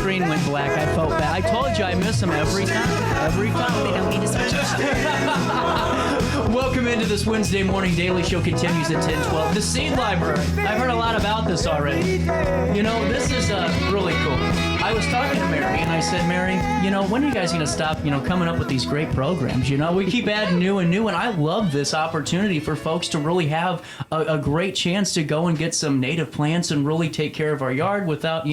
screen went black. I felt bad. I told you I miss them every time. Every time. We don't need to switch it. Welcome into this Wednesday morning daily show. Continues at 10:12. The Seed Library. I've heard a lot about this already. You know, this is really cool. I was talking to Mary, and I said, Mary, you know, when are you guys going to stop, coming up with these great programs? You know, we keep adding new and new, and I love this opportunity for folks to really have a great chance to go and get some native plants and really take care of our yard without,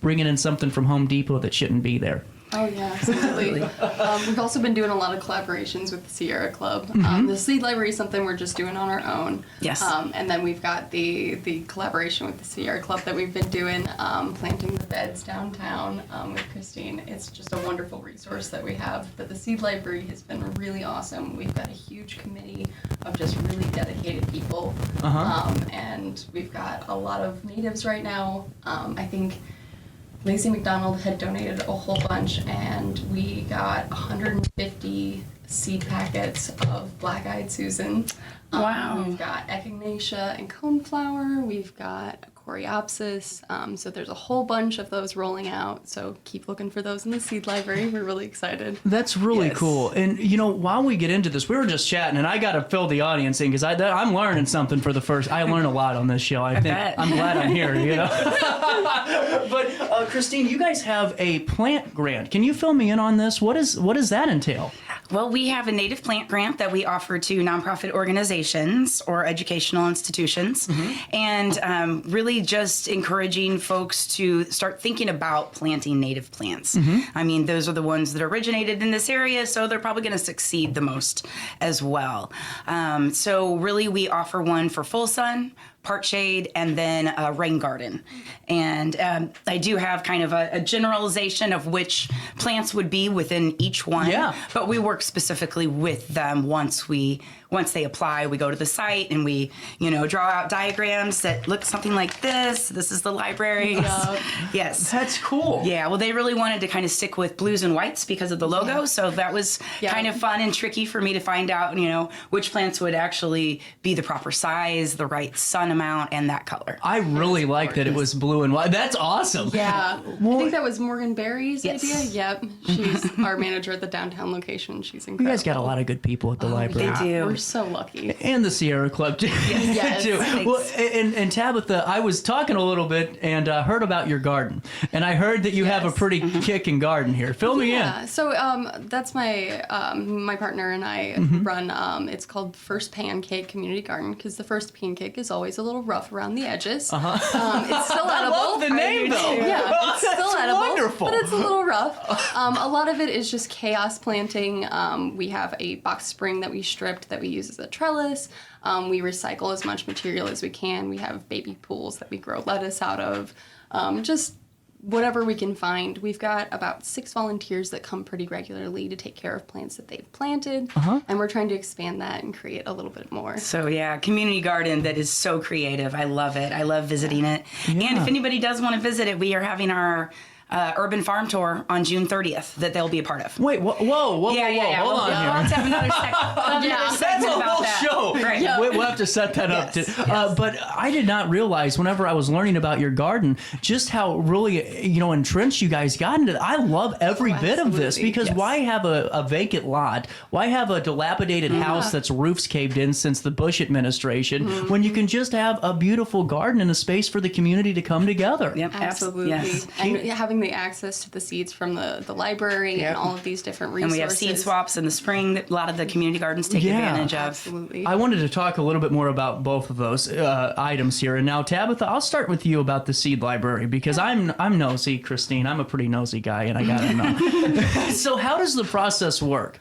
bringing in something from Home Depot that shouldn't be there. Oh, yeah, absolutely. We've also been doing a lot of collaborations with the Sierra Club. The Seed Library is something we're just doing on our own. Yes. And then we've got the collaboration with the Sierra Club that we've been doing, planting the beds downtown with Christine. It's just a wonderful resource that we have. But the Seed Library has been really awesome. We've got a huge committee of just really dedicated people. And we've got a lot of natives right now. I think Lacey McDonald had donated a whole bunch, and we got 150 seed packets of Black-Eyed Susan. Wow. We've got Echinacea and coneflower. We've got Coreopsis. So there's a whole bunch of those rolling out. So keep looking for those in the Seed Library. We're really excited. That's really cool. And, while we get into this, we were just chatting, and I got to fill the audience in because I'm learning something for the first. I learn a lot on this show. I think bet. I'm glad I'm here, But, Christine, you guys have a plant grant. Can you fill me in on this? What does that entail? Well, we have a native plant grant that we offer to nonprofit organizations or educational institutions, and really just encouraging folks to start thinking about planting native plants. I mean, those are the ones that originated in this area, so they're probably going to succeed the most as well. So really, we offer one for full sun, part shade, and then a rain garden. And I do have kind of a generalization of which plants would be within each one. Yeah. But we work specifically with them once they apply. We go to the site and we, draw out diagrams that look something like this. This is the library. Yes. That's cool. Yeah, well, they really wanted to kind of stick with blues and whites because of the logo, so that was kind of fun and tricky for me to find out, which plants would actually be the proper size, the right sun amount, and that color. I really like that it was blue and white. That's awesome. Yeah. I think that was Morgan Berry's Yes. idea. Yep. She's our manager at the downtown location. She's incredible. You guys got a lot of good people at the library. They do. We're so lucky. And the Sierra Club, too. Yes. too. Thanks. Well, and Tabitha, I was talking a little bit and heard about your garden. And I heard that you have a pretty kicking garden here. Fill me in. Yeah, so that's my my partner and I run, it's called First Pancake Community Garden, because the first pancake is always a little rough around the edges. It's still edible. I love the name, though. Yeah, it's still That's edible, wonderful. but it's a little rough. A lot of it is just chaos planting. We have a box spring that we stripped that we use as a trellis. We recycle as much material as we can. We have baby pools that we grow lettuce out of. Just whatever we can find. We've got about 6 volunteers that come pretty regularly to take care of plants that they've planted, and we're trying to expand that and create a little bit more. So yeah, community garden that is so creative. I love it. I love visiting it. And if anybody does want to visit it, we are having our urban farm tour on June 30th that they'll be a part of. Wait, whoa, hold on We'll here. have to have another That's segment a about whole that. show. Right. Yeah. We'll have to set that up. Yes, Too. yes. But I did not realize whenever I was learning about your garden just how really, entrenched you guys got into it. I love every bit of this absolutely. because why have a vacant lot? Why have a dilapidated house that's roofs caved in since the Bush administration when you can just have a beautiful garden and a space for the community to come together? Yep, Absolutely. Yes. And having the access to the seeds from the library and all of these different And resources. we have seed swaps in the spring that a lot of the community gardens take advantage of. Absolutely. I wanted to talk a little bit more about both of those items here. And now, Tabitha, I'll start with you about the seed library because I'm nosy, Christine. I'm a pretty nosy guy, and I gotta know. So how does the process work?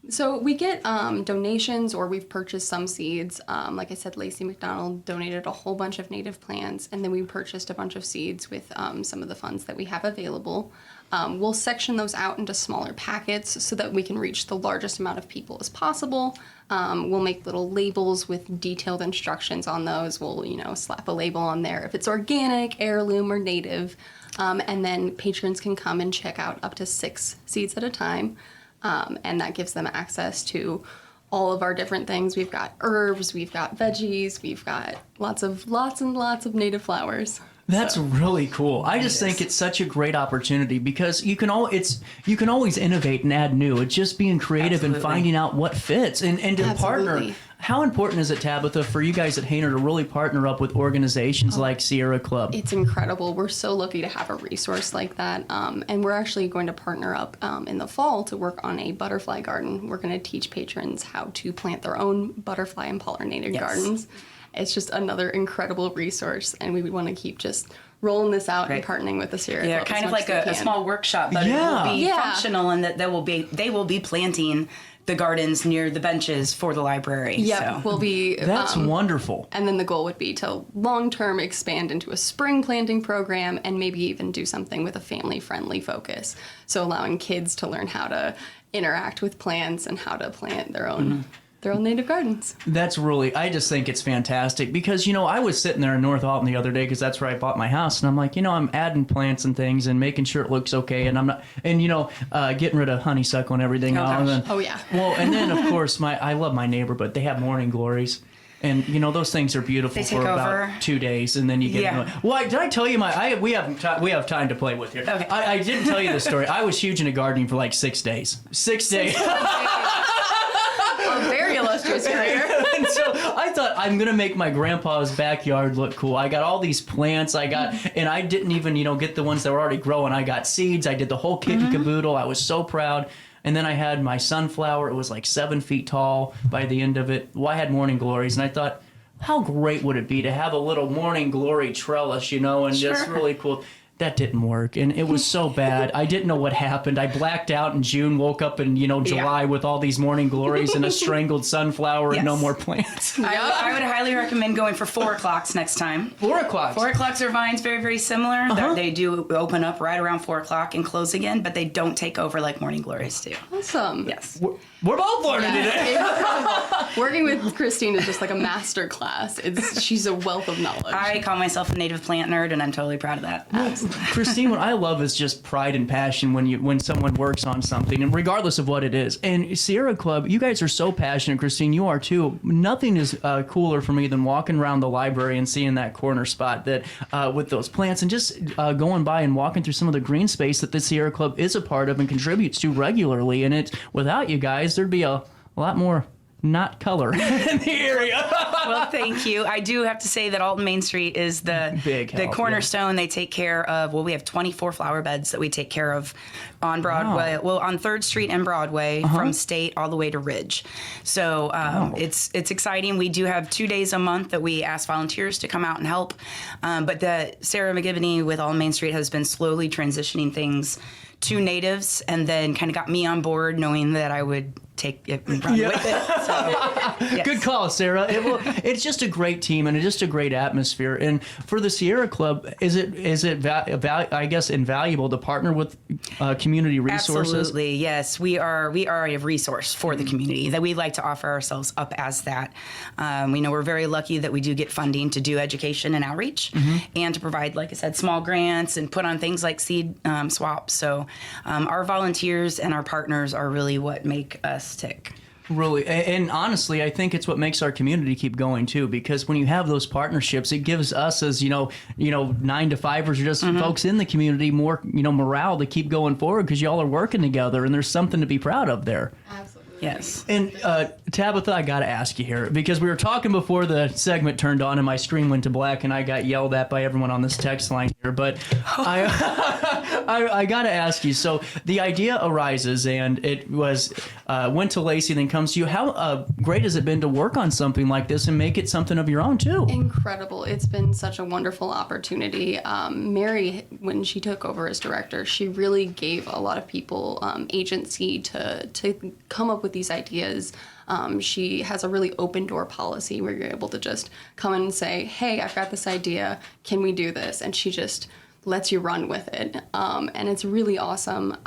So we get donations, or we've purchased some seeds. Like I said, Lacey McDonald donated a whole bunch of native plants, and then we purchased a bunch of seeds with some of the funds that we have available. We'll section those out into smaller packets so that we can reach the largest amount of people as possible. We'll make little labels with detailed instructions on those. We'll, slap a label on there if it's organic, heirloom, or native. And then patrons can come and check out up to 6 seeds at a time. And that gives them access to all of our different things. We've got herbs, we've got veggies, we've got lots and lots of native flowers. That's really cool. I just think it's such a great opportunity because you can always innovate and add new. It's just being creative and finding out what fits and to partner. How important is it, Tabitha, for you guys at Hayner to really partner up with organizations like Sierra Club? It's incredible. We're so lucky to have a resource like that. And we're actually going to partner up in the fall to work on a butterfly garden. We're going to teach patrons how to plant their own butterfly and pollinated gardens. It's just another incredible resource, and we want to keep just rolling this out and partnering with the Sierra Club. Kind of like a small workshop, but it will be functional, and that they will be planting the gardens near the benches for the library. Yeah, so. we'll be. That's wonderful. And then the goal would be to long-term expand into a spring planting program and maybe even do something with a family-friendly focus. So allowing kids to learn how to interact with plants and how to plant their own. Their own native gardens. I just think it's fantastic because, I was sitting there in North Alton the other day because that's where I bought my house. And I'm like, I'm adding plants and things and making sure it looks okay. And I'm not, and, getting rid of honeysuckle and everything. Oh, yeah. Well, and then, of course, I love my neighbor, but they have morning glories. And those things are beautiful for about 2 days, and then you get. Well, did I tell you we have time to play with here. Okay. I didn't tell you this story. I was huge into gardening for like 6 days. 6 days. A very illustrious career. And so I thought I'm gonna make my grandpa's backyard look cool. I got all these plants. And I didn't even get the ones that were already growing. I got seeds. I did the whole kit and caboodle. I was so proud. And then I had my sunflower. It was like 7 feet tall by the end of it. Well, I had morning glories, and I thought, how great would it be to have a little morning glory trellis, and just really cool. That didn't work, and it was so bad. I didn't know what happened. I blacked out in June, woke up in July with all these morning glories and a strangled sunflower and no more plants. I would highly recommend going for 4 o'clocks next time. 4 o'clock. 4 o'clocks are vines, very, very similar. They do open up right around 4 o'clock and close again, but they don't take over like morning glories do. Awesome. Yes. We're both learning today. Working with Christine is just like a master class. She's a wealth of knowledge. I call myself a native plant nerd, and I'm totally proud of that. Christine, what I love is just pride and passion when someone works on something, and regardless of what it is. And Sierra Club, you guys are so passionate. Christine, you are too. Nothing is cooler for me than walking around the library and seeing that corner spot that with those plants, and just going by and walking through some of the green space that the Sierra Club is a part of and contributes to regularly. And without you guys, there'd be a lot more not color in the area. Well, thank you. I do have to say that Alton Main Street is the cornerstone. They take care of, we have 24 flower beds that we take care of on Broadway, on 3rd Street and Broadway from State all the way to Ridge. So it's exciting. We do have 2 days a month that we ask volunteers to come out and help. But Sarah McGivney with Alton Main Street has been slowly transitioning things to natives, and then kind of got me on board knowing that I would take it and run with it. So, yes. Good call, Sarah. It's just a great team and it's just a great atmosphere. And for the Sierra Club, is it I guess invaluable to partner with community resources? Absolutely, yes. We are a resource for the community, that we like to offer ourselves up as that. We know we're very lucky that we do get funding to do education and outreach, and to provide, like I said, small grants and put on things like seed swaps. So our volunteers and our partners are really what make us tick. Really, and honestly, I think it's what makes our community keep going too. Because when you have those partnerships, it gives us, as 9-to-5ers or just folks in the community, more morale to keep going forward. Because y'all are working together, and there's something to be proud of there. Absolutely. Yes. And Tabitha, I got to ask you here, because we were talking before the segment turned on and my screen went to black and I got yelled at by everyone on this text line here. But I got to ask you, so the idea arises and it went to Lacey, then comes to you. How great has it been to work on something like this and make it something of your own too? Incredible. It's been such a wonderful opportunity. Mary, when she took over as director, she really gave a lot of people agency to come up with these ideas. She has a really open door policy where you're able to just come in and say, hey, I've got this idea. Can we do this? And she just lets you run with it. And it's really awesome.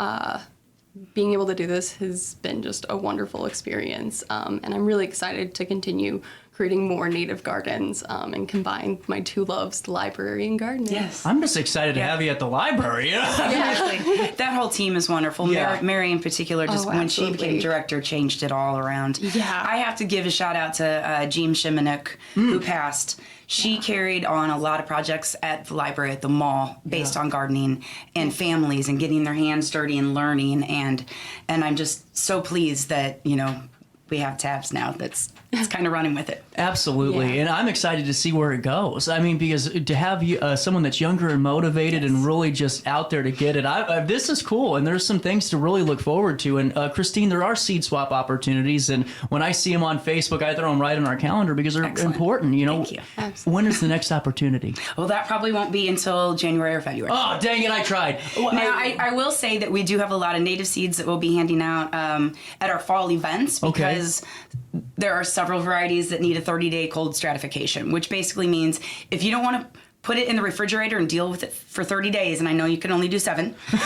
Being able to do this has been just a wonderful experience. And I'm really excited to continue creating more native gardens and combine my two loves, the library and gardening. Yes. I'm just excited to have you at the library. Exactly. That whole team is wonderful. Yeah. Mary in particular, just when she absolutely. became director, changed it all around. Yeah. I have to give a shout out to Jean Shimonuk, who passed. She carried on a lot of projects at the library, at the mall, based on gardening and families and getting their hands dirty and learning. And I'm just so pleased that, we have Tabs now that's kind of running with it. Absolutely. Yeah. And I'm excited to see where it goes. I mean, because to have someone that's younger and motivated and really just out there to get it, this is cool. And there's some things to really look forward to. And Christine, there are seed swap opportunities. And when I see them on Facebook, I throw them right on our calendar because they're Excellent. important. Thank you. Absolutely. When is the next opportunity? Well, that probably won't be until January or February. Oh, dang it, I tried. Now, I will say that we do have a lot of native seeds that we'll be handing out at our fall events because there are several varieties that need a 30-day cold stratification, which basically means if you don't want to put it in the refrigerator and deal with it for 30 days, and I know you can only do 7, so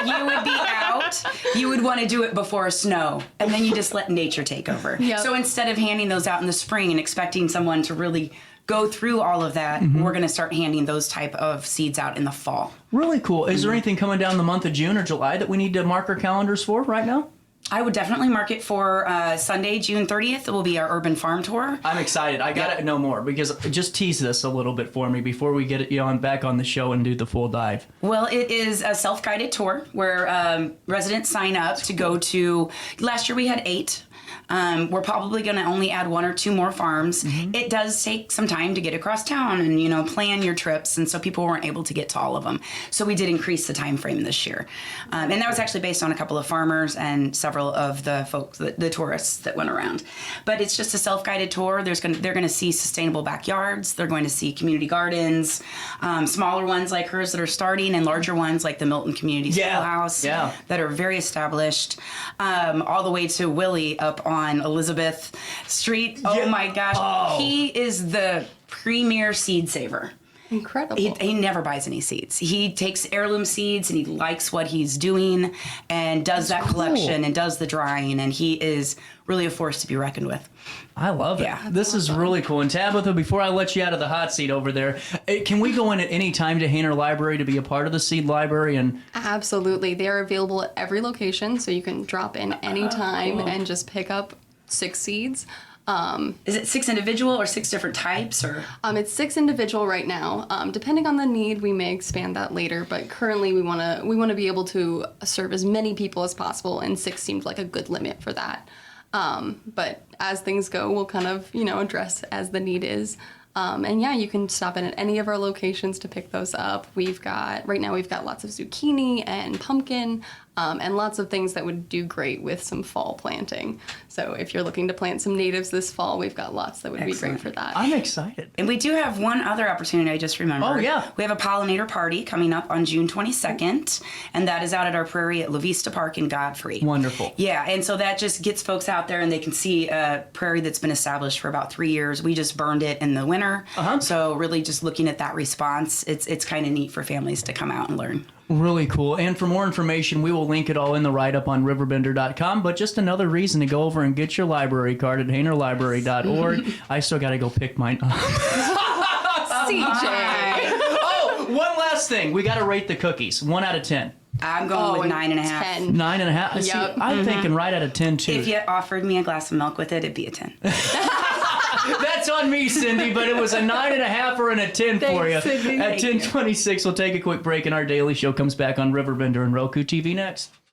you would be out. You would want to do it before snow, and then you just let nature take over. Yep. So instead of handing those out in the spring and expecting someone to really go through all of that, we're going to start handing those type of seeds out in the fall. Really cool. Is there anything coming down the month of June or July that we need to mark our calendars for right now? I would definitely mark it for Sunday, June 30th. It will be our urban farm tour. I'm excited. I got to know more because just tease this a little bit for me before we get it back on the show and do the full dive. Well, it is a self-guided tour where residents sign up to go to. Last year we had 8. We're probably going to only add 1 or 2 more farms. It does take some time to get across town and plan your trips, and so people weren't able to get to all of them. So we did increase the time frame this year, and that was actually based on a couple of farmers and several of the folks, the tourists that went around. But it's just a self-guided tour. They're going to see sustainable backyards. They're going to see community gardens, smaller ones like hers that are starting, and larger ones like the Milton Community Schoolhouse that are very established, all the way to Willie up on Elizabeth Street. Oh my gosh. He is the premier seed saver. Incredible. He never buys any seeds. He takes heirloom seeds and he likes what he's doing and does that collection and does the drying, and he is really a force to be reckoned with. I love it. Yeah. This is really cool. And Tabitha, before I let you out of the hot seat over there, can we go in at any time to Hayner Library to be a part of the seed library? And Absolutely. They are available at every location, so you can drop in anytime and just pick up 6 seeds. Is it 6 individual or 6 different types, or? It's 6 individual right now. Depending on the need, we may expand that later. But currently, we want to be able to serve as many people as possible, and 6 seemed like a good limit for that. But as things go, we'll kind of address as the need is. And yeah, you can stop in at any of our locations to pick those up. Right now we've got lots of zucchini and pumpkin, and lots of things that would do great with some fall planting. So if you're looking to plant some natives this fall, we've got lots that would be great for that. I'm excited. And we do have one other opportunity I just remembered. Oh, yeah. We have a pollinator party coming up on June 22nd, and that is out at our prairie at La Vista Park in Godfrey. Wonderful. Yeah, and so that just gets folks out there and they can see a prairie that's been established for about 3 years. We just burned it in the winter. So really just looking at that response, it's kind of neat for families to come out and learn. Really cool. And for more information, we will link it all in the write-up on RiverBender.com. But just another reason to go over and get your library card at HaynerLibrary.org. I still got to go pick mine up. CJ! Oh, one last thing. We got to rate the cookies. 1 out of 10. I'm going with 9.5. 10. 9.5. See, Yep. I'm thinking right out of 10 too. If you offered me a glass of milk with it, it'd be a 10. That's on me, Cindy, but it was a 9.5 or a 10 for you. Thanks, Cindy. At 10:26, we'll take a quick break, and our daily show comes back on RiverBender and Roku TV next.